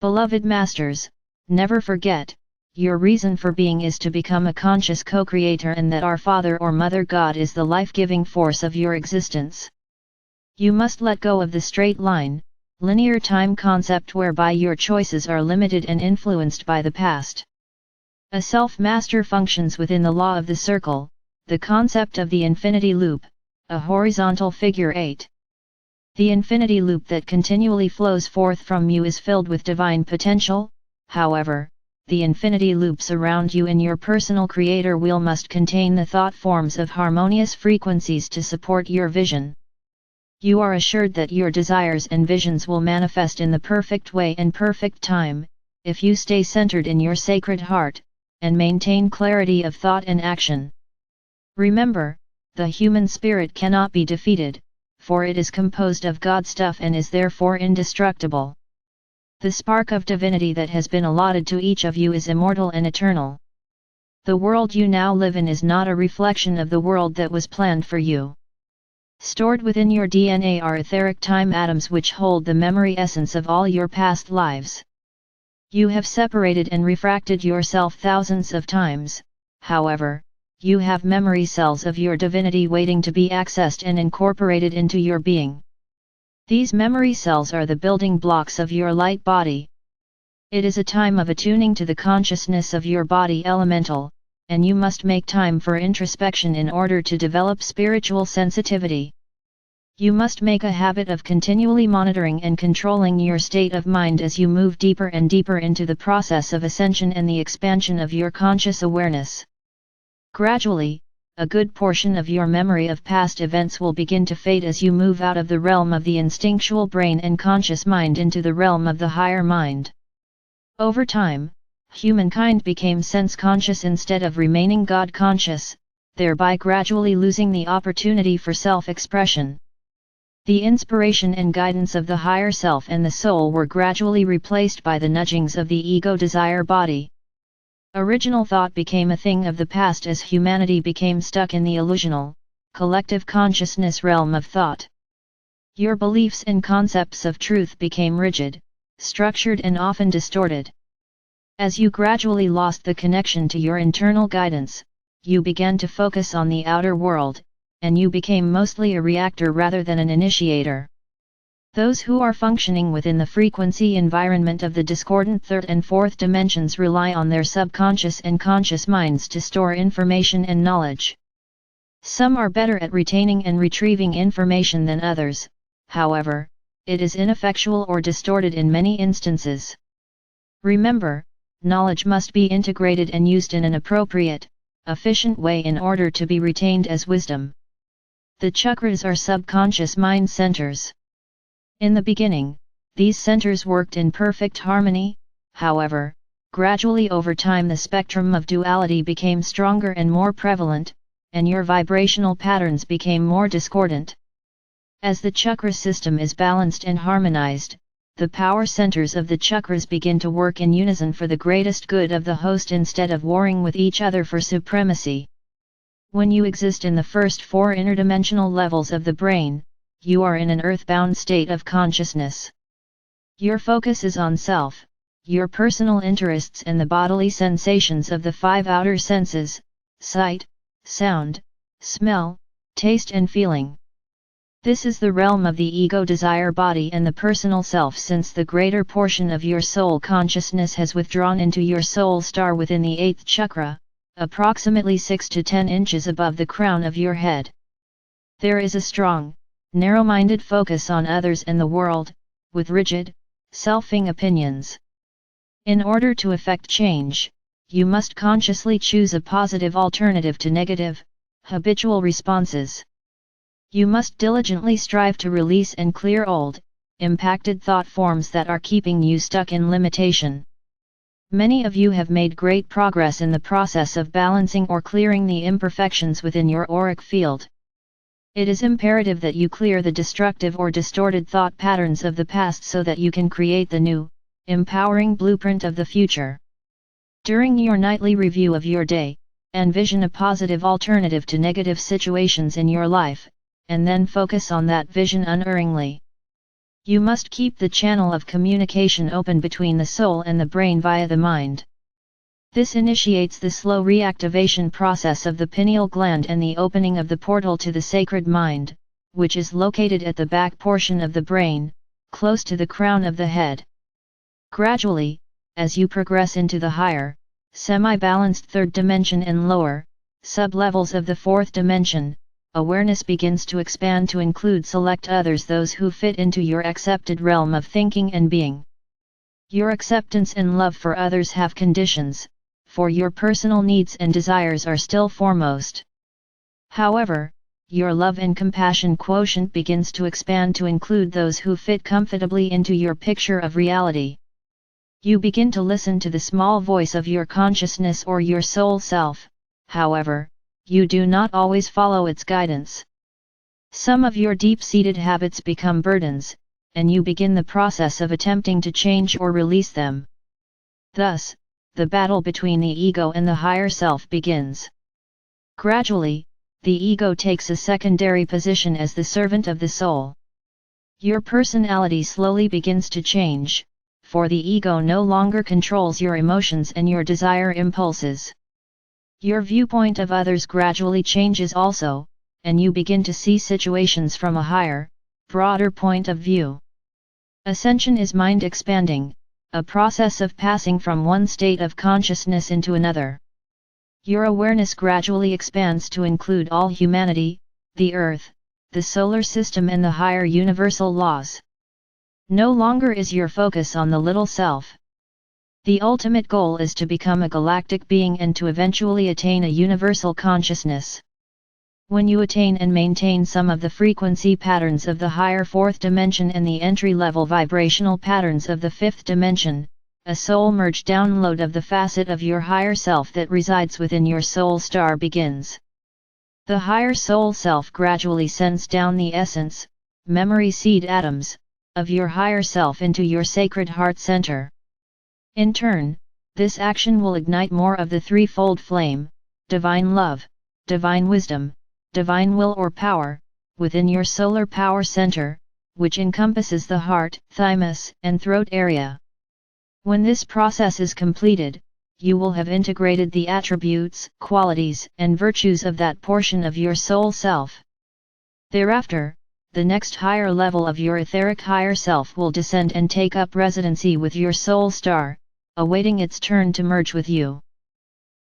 Beloved Masters, never forget, your reason for being is to become a conscious co-creator, and that our Father or Mother God is the life-giving force of your existence. You must let go of the straight line, linear time concept whereby your choices are limited and influenced by the past. A self-master functions within the law of the circle, the concept of the infinity loop, a horizontal figure 8. The infinity loop that continually flows forth from you is filled with divine potential. However, the infinity loops around you in your personal creator wheel must contain the thought forms of harmonious frequencies to support your vision. You are assured that your desires and visions will manifest in the perfect way and perfect time, if you stay centered in your sacred heart, and maintain clarity of thought and action. Remember, the human spirit cannot be defeated, for it is composed of God stuff and is therefore indestructible. The spark of divinity that has been allotted to each of you is immortal and eternal. The world you now live in is not a reflection of the world that was planned for you. Stored within your DNA are etheric time atoms which hold the memory essence of all your past lives. You have separated and refracted yourself thousands of times, however, you have memory cells of your divinity waiting to be accessed and incorporated into your being. These memory cells are the building blocks of your light body. It is a time of attuning to the consciousness of your body elemental, and you must make time for introspection in order to develop spiritual sensitivity. You must make a habit of continually monitoring and controlling your state of mind as you move deeper and deeper into the process of ascension and the expansion of your conscious awareness. Gradually, a good portion of your memory of past events will begin to fade as you move out of the realm of the instinctual brain and conscious mind into the realm of the higher mind. Over time, humankind became sense-conscious instead of remaining God-conscious, thereby gradually losing the opportunity for self-expression. The inspiration and guidance of the higher self and the soul were gradually replaced by the nudgings of the ego-desire body. Original thought became a thing of the past as humanity became stuck in the illusional, collective consciousness realm of thought. Your beliefs and concepts of truth became rigid, structured and often distorted. As you gradually lost the connection to your internal guidance, you began to focus on the outer world, and you became mostly a reactor rather than an initiator. Those who are functioning within the frequency environment of the discordant third and fourth dimensions rely on their subconscious and conscious minds to store information and knowledge. Some are better at retaining and retrieving information than others, however, it is ineffectual or distorted in many instances. Remember, knowledge must be integrated and used in an appropriate, efficient way in order to be retained as wisdom. The chakras are subconscious mind centers. In the beginning, these centers worked in perfect harmony, however, gradually over time the spectrum of duality became stronger and more prevalent, and your vibrational patterns became more discordant. As the chakra system is balanced and harmonized, the power centers of the chakras begin to work in unison for the greatest good of the host instead of warring with each other for supremacy. When you exist in the first four interdimensional levels of the brain, you are in an earthbound state of consciousness. Your focus is on self, your personal interests and the bodily sensations of the five outer senses: sight, sound, smell, taste and feeling. This is the realm of the ego desire body and the personal self, since the greater portion of your soul consciousness has withdrawn into your soul star within the 8th chakra, approximately 6 to 10 inches above the crown of your head. There is a strong, narrow-minded focus on others and the world, with rigid, selfing opinions. In order to effect change, you must consciously choose a positive alternative to negative, habitual responses. You must diligently strive to release and clear old, impacted thought forms that are keeping you stuck in limitation. Many of you have made great progress in the process of balancing or clearing the imperfections within your auric field. It is imperative that you clear the destructive or distorted thought patterns of the past so that you can create the new, empowering blueprint of the future. During your nightly review of your day, envision a positive alternative to negative situations in your life, and then focus on that vision unerringly. You must keep the channel of communication open between the soul and the brain via the mind. This initiates the slow reactivation process of the pineal gland and the opening of the portal to the sacred mind, which is located at the back portion of the brain, close to the crown of the head. Gradually, as you progress into the higher, semi-balanced third dimension and lower, sub-levels of the fourth dimension, awareness begins to expand to include select others, those who fit into your accepted realm of thinking and being. Your acceptance and love for others have conditions, for your personal needs and desires are still foremost. However, your love and compassion quotient begins to expand to include those who fit comfortably into your picture of reality. You begin to listen to the small voice of your consciousness or your soul self, however, you do not always follow its guidance. Some of your deep-seated habits become burdens, and you begin the process of attempting to change or release them. Thus, the battle between the ego and the higher self begins. Gradually, the ego takes a secondary position as the servant of the soul. Your personality slowly begins to change, for the ego no longer controls your emotions and your desire impulses. Your viewpoint of others gradually changes also, and you begin to see situations from a higher, broader point of view. Ascension is mind expanding, a process of passing from one state of consciousness into another. Your awareness gradually expands to include all humanity, the earth, the solar system and the higher universal laws. No longer is your focus on the little self. The ultimate goal is to become a galactic being and to eventually attain a universal consciousness. When you attain and maintain some of the frequency patterns of the higher fourth dimension and the entry-level vibrational patterns of the fifth dimension, a soul merge download of the facet of your higher self that resides within your soul star begins. The higher soul self gradually sends down the essence, memory seed atoms, of your higher self into your sacred heart center. In turn, this action will ignite more of the threefold flame, divine love, divine wisdom, divine will or power, within your solar power center, which encompasses the heart, thymus, and throat area. When this process is completed, you will have integrated the attributes, qualities, and virtues of that portion of your soul self. Thereafter, the next higher level of your etheric higher self will descend and take up residency with your soul star, awaiting its turn to merge with you.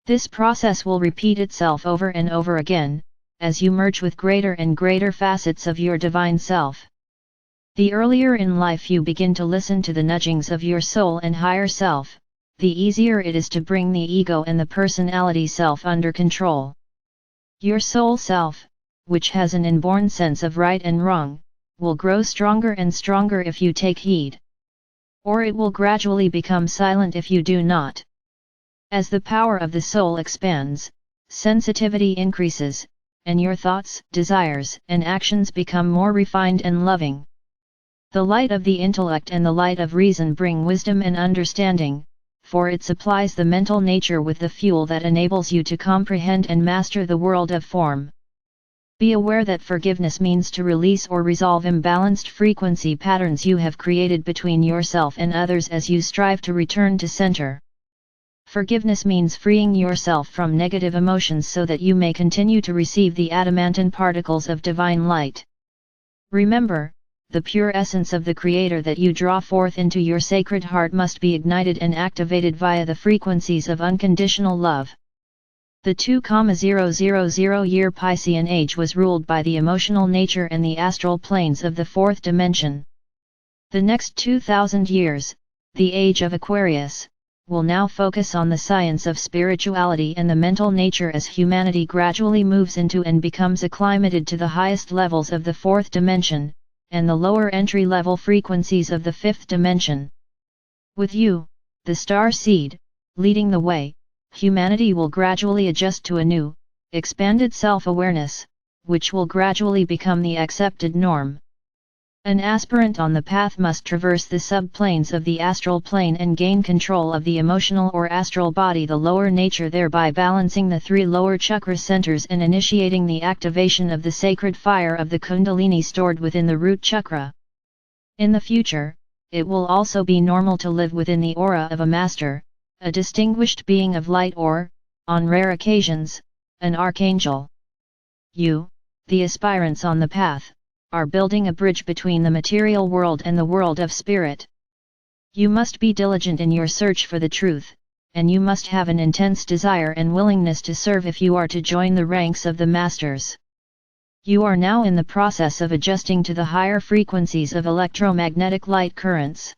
This process will repeat itself over and over again, as you merge with greater and greater facets of your divine self. The earlier in life you begin to listen to the nudgings of your soul and higher self, the easier it is to bring the ego and the personality self under control. Your soul self, which has an inborn sense of right and wrong, will grow stronger and stronger if you take heed. Or it will gradually become silent if you do not. As the power of the soul expands, sensitivity increases, and your thoughts, desires, and actions become more refined and loving. The light of the intellect and the light of reason bring wisdom and understanding, for it supplies the mental nature with the fuel that enables you to comprehend and master the world of form. Be aware that forgiveness means to release or resolve imbalanced frequency patterns you have created between yourself and others as you strive to return to center. Forgiveness means freeing yourself from negative emotions so that you may continue to receive the adamantine particles of divine light. Remember, the pure essence of the Creator that you draw forth into your sacred heart must be ignited and activated via the frequencies of unconditional love. The 2,000-year Piscean age was ruled by the emotional nature and the astral planes of the fourth dimension. The next 2,000 years, the age of Aquarius, will now focus on the science of spirituality and the mental nature as humanity gradually moves into and becomes acclimated to the highest levels of the fourth dimension, and the lower entry-level frequencies of the fifth dimension. With you, the star seed, leading the way, humanity will gradually adjust to a new, expanded self-awareness, which will gradually become the accepted norm. An aspirant on the path must traverse the subplanes of the astral plane and gain control of the emotional or astral body, the lower nature, thereby balancing the three lower chakra centers and initiating the activation of the sacred fire of the Kundalini stored within the root chakra. In the future, it will also be normal to live within the aura of a master, a distinguished being of light or, on rare occasions, an archangel. You, the aspirants on the path, are building a bridge between the material world and the world of spirit. You must be diligent in your search for the truth, and you must have an intense desire and willingness to serve if you are to join the ranks of the masters. You are now in the process of adjusting to the higher frequencies of electromagnetic light currents.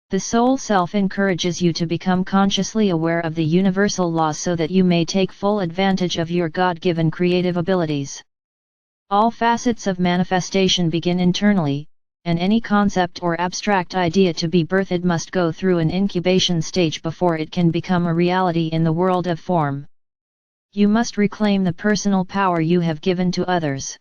The soul self encourages you to become consciously aware of the universal laws so that you may take full advantage of your God-given creative abilities. All facets of manifestation begin internally, and any concept or abstract idea to be birthed must go through an incubation stage before it can become a reality in the world of form. You must reclaim the personal power you have given to others.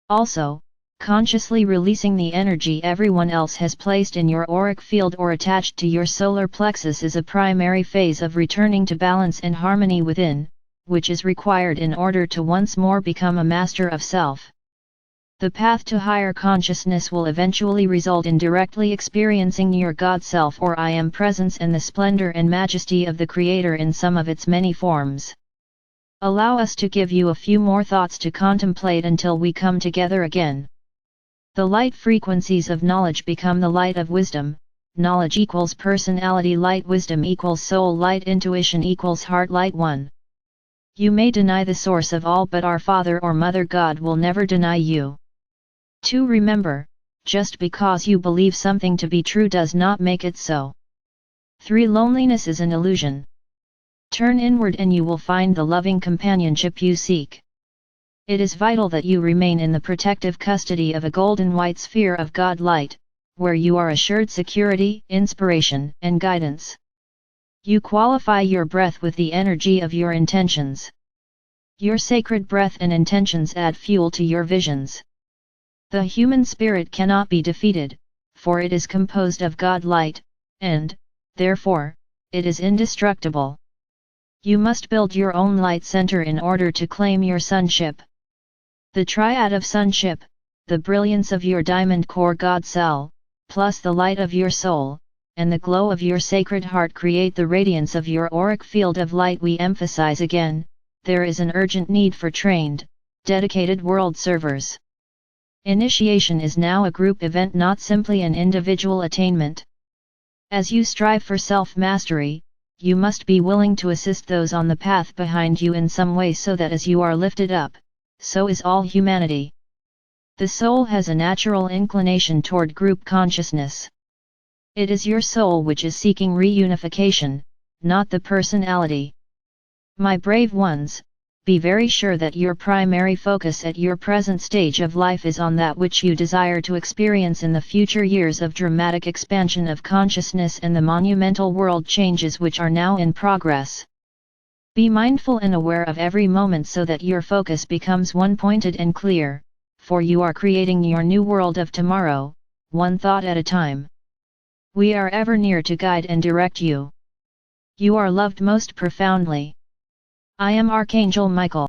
Also, consciously releasing the energy everyone else has placed in your auric field or attached to your solar plexus is a primary phase of returning to balance and harmony within, which is required in order to once more become a master of self. The path to higher consciousness will eventually result in directly experiencing your God Self or I Am presence and the splendor and majesty of the Creator in some of its many forms. Allow us to give you a few more thoughts to contemplate until we come together again. The light frequencies of knowledge become the light of wisdom. Knowledge equals personality light, wisdom equals soul light, intuition equals heart light 1. You may deny the source of all, but our Father or Mother God will never deny you. 2. Remember, just because you believe something to be true does not make it so. 3. Loneliness is an illusion. Turn inward and you will find the loving companionship you seek. It is vital that you remain in the protective custody of a golden white sphere of God light, where you are assured security, inspiration, and guidance. You qualify your breath with the energy of your intentions. Your sacred breath and intentions add fuel to your visions. The human spirit cannot be defeated, for it is composed of God light, and, therefore, it is indestructible. You must build your own light center in order to claim your sonship. The triad of sonship, the brilliance of your diamond core God cell, plus the light of your soul, and the glow of your sacred heart create the radiance of your auric field of light. We emphasize again, there is an urgent need for trained, dedicated world servers. Initiation is now a group event, not simply an individual attainment. As you strive for self-mastery, you must be willing to assist those on the path behind you in some way so that as you are lifted up, so is all humanity. The soul has a natural inclination toward group consciousness. It is your soul which is seeking reunification, not the personality. My brave ones, be very sure that your primary focus at your present stage of life is on that which you desire to experience in the future years of dramatic expansion of consciousness and the monumental world changes which are now in progress. Be mindful and aware of every moment so that your focus becomes one-pointed and clear, for you are creating your new world of tomorrow, one thought at a time. We are ever near to guide and direct you. You are loved most profoundly. I am Archangel Michael.